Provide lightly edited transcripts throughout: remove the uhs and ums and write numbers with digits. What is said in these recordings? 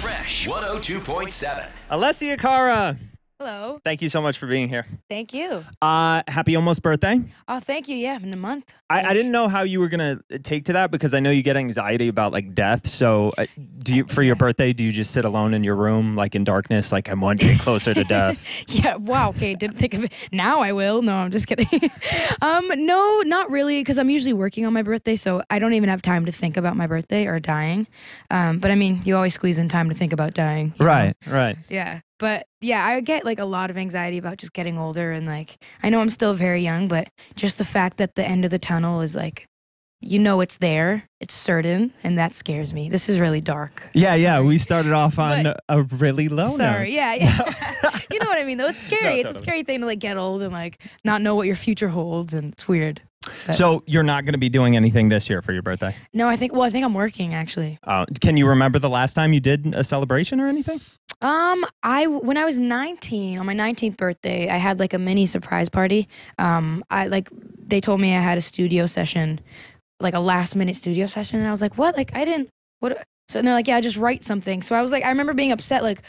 Fresh 102.7. Alessia Cara, Hello. thank you so much for being here. Thank you. Happy almost birthday. Oh, thank you. Yeah, in a month. I didn't know how you were going to take to that because I know you get anxiety about like death. So do you, for your birthday, do you just sit alone in your room, like in darkness, like I'm one day closer to death? Yeah. Wow. Okay. Didn't think of it. Now I will. No, I'm just kidding. No, not really, because I'm usually working on my birthday, so I don't even have time to think about my birthday or dying. But I mean, you always squeeze in time to think about dying. Right. Right. Yeah. But yeah, I get like a lot of anxiety about just getting older, and like I know I'm still very young, but just the fact that the end of the tunnel is like, you know, it's there, it's certain, and that scares me. This is really dark. Yeah, yeah. We started off on a really low note. Sorry, yeah. You know what I mean, though. It's scary. No, It's totally. a scary thing to like get old and like not know what your future holds, and it's weird. But So you're not going to be doing anything this year for your birthday? no, I think I'm working actually. Can you remember the last time you did a celebration or anything? When I was 19, on my 19th birthday, I had like a mini surprise party. They told me I had a studio session, like a last minute studio session, and I was like, what? Like I didn't. What? So and they're like, yeah, just write something. So I was like, I remember being upset, like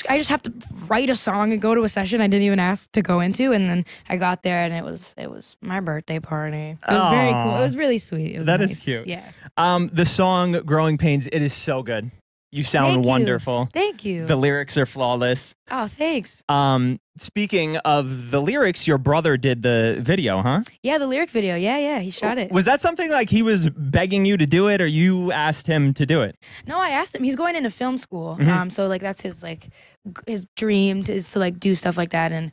I just have to write a song and go to a session I didn't even ask to go into, and then I got there and it was my birthday party. It was very cool. It was really sweet. It was That is nice. cute. Yeah. The song "Growing Pains," it is so good. You sound Thank you. wonderful. Thank you. The lyrics are flawless. Oh, thanks. Speaking of the lyrics, your brother did the video, huh? Yeah, the lyric video. Yeah, he shot it. Was that something like he was begging you to do it, or you asked him to do it? No, I asked him. He's going into film school. Mhm. So like that's his dream is to like do stuff like that, and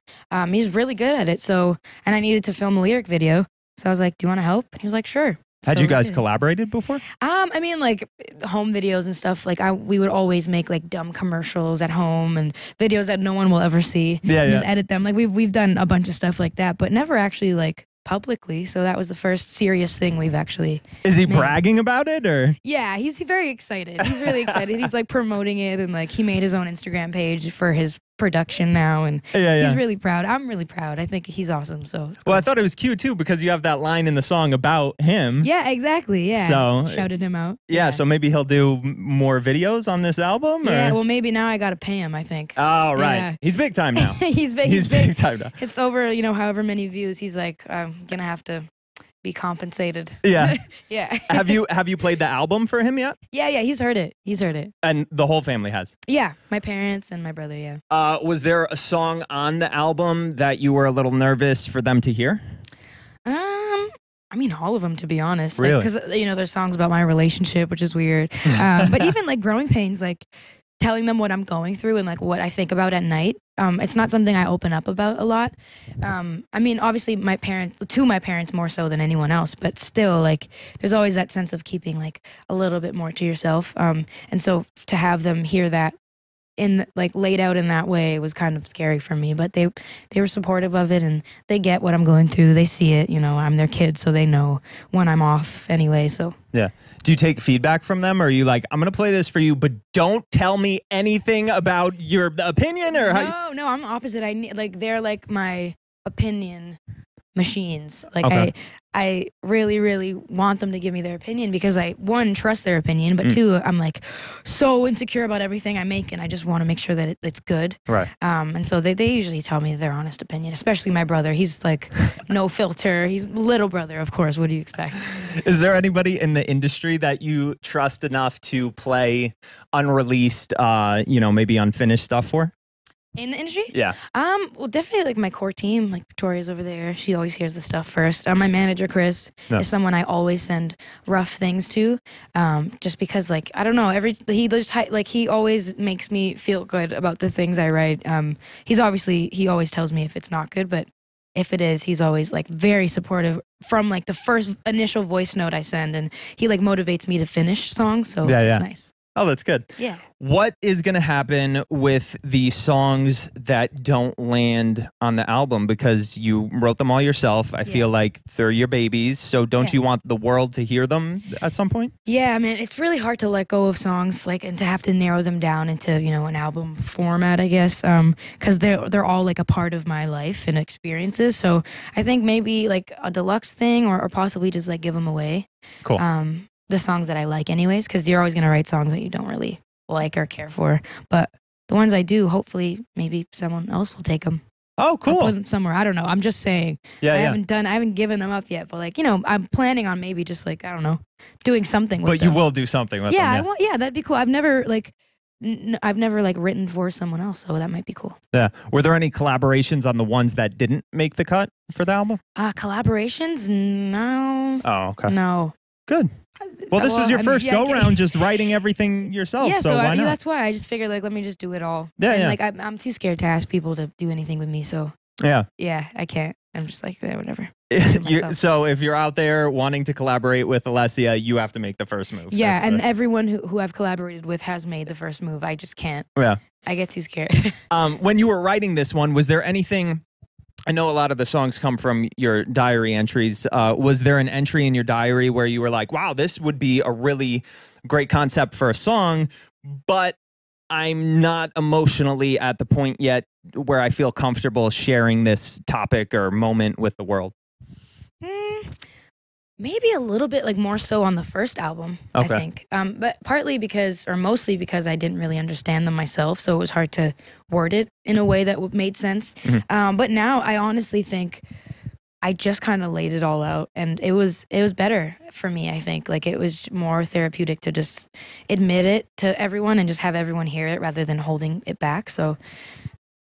he's really good at it. So, and I needed to film a lyric video. So I was like, "Do you want to help?" And he was like, "Sure." Had So you we guys did. collaborated before? I mean, like home videos and stuff. Like we would always make like dumb commercials at home and videos that no one will ever see. Yeah, and yeah. Just edit them. Like we've done a bunch of stuff like that, but never actually like publicly. So that was the first serious thing we've actually. Is he Man. bragging about it, or? Yeah, he's very excited. He's really excited. He's like promoting it, and like he made his own Instagram page for his production now, and Yeah, yeah. he's really proud. I'm really proud. I think he's awesome. So it's Well, I cool. thought it was cute too because you have that line in the song about him. Yeah, exactly. Yeah. So- Shouted him out. Yeah, so maybe he'll do more videos on this album? Or? Yeah, well, maybe now I gotta pay him, I think. Oh, right. Yeah. He's big time now. He's big. He's big time now. It's over, however many views. He's like, I'm gonna have to be compensated. Yeah. Yeah. Have you played the album for him yet? Yeah, he's heard it. He's heard it. And the whole family has. Yeah, my parents and my brother, yeah. Was there a song on the album that you were a little nervous for them to hear? I mean, all of them, to be honest. Really? Because, there's songs about my relationship, which is weird. But even, like, Growing Pains, like, telling them what I'm going through and, like, what I think about at night, it's not something I open up about a lot. I mean, obviously, my parents more so than anyone else, but still, like, there's always that sense of keeping, like, a little bit more to yourself. And so to have them hear that laid out in that way was kind of scary for me, but they were supportive of it, and they get what I'm going through. They see it, I'm their kid, so they know when I'm off anyway. So Yeah. Do you take feedback from them, or are you like, I'm going to play this for you, but don't tell me anything about your opinion? Or how no, I'm the opposite. I need they're like my opinion machines. Like Okay. I really, really want them to give me their opinion because I, one, trust their opinion, but two, I'm like so insecure about everything I make, and I just want to make sure that it's good. Right. And so they usually tell me their honest opinion, especially my brother. He's like no filter. He's little brother, of course. What do you expect? Is there anybody in the industry that you trust enough to play unreleased, maybe unfinished stuff for? In the industry? Yeah. Well, definitely like my core team, like Victoria's over there. She always hears the stuff first. My manager, Chris, Yeah. is someone I always send rough things to, just because, like, I don't know, he always makes me feel good about the things I write. He always tells me if it's not good, but if it is, he's always like very supportive from like the first initial voice note I send, and he like motivates me to finish songs. So Yeah. it's nice. Oh, that's good. Yeah. What is going to happen with the songs that don't land on the album? Because you wrote them all yourself. I feel like they're your babies. So don't you want the world to hear them at some point? Yeah, man, it's really hard to let go of songs, like, and to have to narrow them down into, an album format, I guess, because they're all like a part of my life and experiences. So I think maybe like a deluxe thing, or possibly just like give them away. Cool. The songs that I like anyways, because you're always going to write songs that you don't really like or care for. But the ones I do, hopefully, maybe someone else will take them. Oh, cool. Put them somewhere. I don't know. I'm just saying. Yeah, I haven't given them up yet. But like, I'm planning on maybe just like, I don't know, doing something with them. But you will do something with them. Yeah, that'd be cool. I've never like written for someone else, so that might be cool. Yeah. Were there any collaborations on the ones that didn't make the cut for the album? Collaborations? No. Oh, okay. No. Good. Well, this was your first go-round just writing everything yourself, yeah, so why not? That's why I just figured, like, let me just do it all. Yeah, and, yeah. like, I'm too scared to ask people to do anything with me, so. Yeah. Yeah, I can't. I'm just like, yeah, whatever. So if you're out there wanting to collaborate with Alessia, you have to make the first move. Yeah, and everyone who I've collaborated with has made the first move. I just can't. Yeah. I get too scared. When you were writing this one, was there anything... I know a lot of the songs come from your diary entries. Was there an entry in your diary where you were like, wow, this would be a really great concept for a song, but I'm not emotionally at the point yet where I feel comfortable sharing this topic or moment with the world? Maybe a little bit, like, more so on the first album, okay. I think. But partly because, or mostly because I didn't really understand them myself, so it was hard to word it in a way that made sense. Mm-hmm. But now I honestly think I just kind of laid it all out, and it was better for me, I think. Like, it was more therapeutic to just admit it to everyone and just have everyone hear it rather than holding it back. So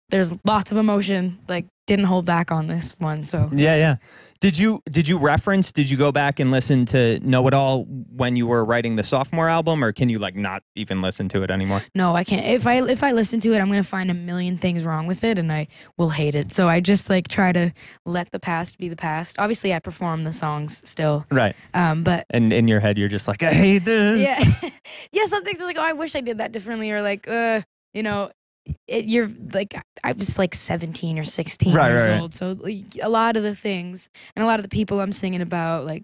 there's lots of emotion, like, didn't hold back on this one. So yeah. Did you go back and listen to Know It All when you were writing the sophomore album, or can you like not even listen to it anymore? No, I can't. If I listen to it, I'm gonna find a million things wrong with it, and I will hate it. So I just like try to let the past be the past. Obviously, I perform the songs still, right? But and in your head, you're just like, I hate this. Yeah, yeah. Some things are like, oh, I wish I did that differently, or like, you're like, I was like 17 or 16 years old, so like, a lot of the things and a lot of the people I'm singing about like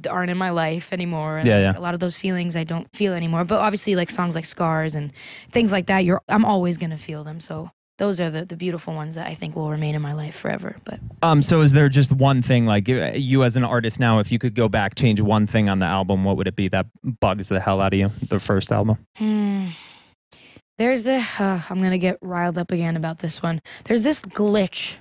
aren't in my life anymore, and a lot of those feelings I don't feel anymore. But obviously, like songs like Scars and things like that, I'm always gonna feel them. So those are the beautiful ones that I think will remain in my life forever. But so is there just one thing, like you as an artist now, if you could go back, change one thing on the album, what would it be that bugs the hell out of you, the first album? There's I'm gonna get riled up again about this one. There's this glitch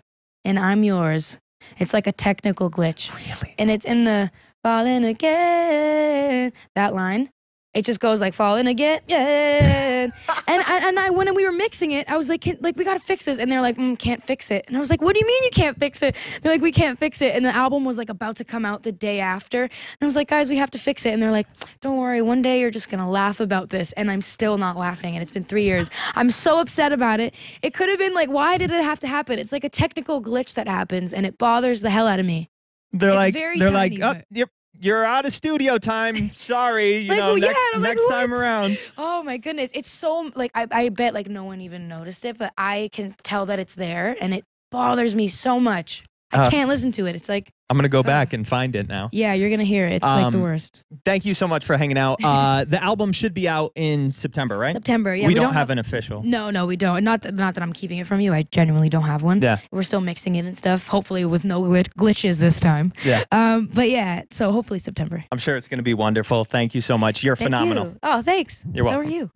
in I'm Yours. It's like a technical glitch. Really? And it's in the falling again, that line. It just goes like falling again, yeah. and I when we were mixing it, I was like, we gotta fix this. And they're like, can't fix it. And I was like, what do you mean you can't fix it? They're like, we can't fix it. And the album was like about to come out the day after. And I was like, guys, we have to fix it. And they're like, don't worry, one day you're just gonna laugh about this. And I'm still not laughing. And it's been 3 years. I'm so upset about it. It could have been like, why did it have to happen? It's like a technical glitch that happens, and it bothers the hell out of me. They're like, yep. You're out of studio time. Sorry, next time around. Oh my goodness, it's so like I bet like no one even noticed it, but I can tell that it's there, and it bothers me so much. I can't listen to it. It's like I'm gonna go back and find it now. Yeah, you're gonna hear it. It's like the worst. Thank you so much for hanging out. The album should be out in September, right? September. Yeah, we don't have an official. No, we don't. Not that I'm keeping it from you. I genuinely don't have one. Yeah, we're still mixing it and stuff. Hopefully with no glitches this time. Yeah. But yeah, so hopefully September. I'm sure it's gonna be wonderful. Thank you so much. You're phenomenal. You. Oh, thanks. You're welcome. So are you.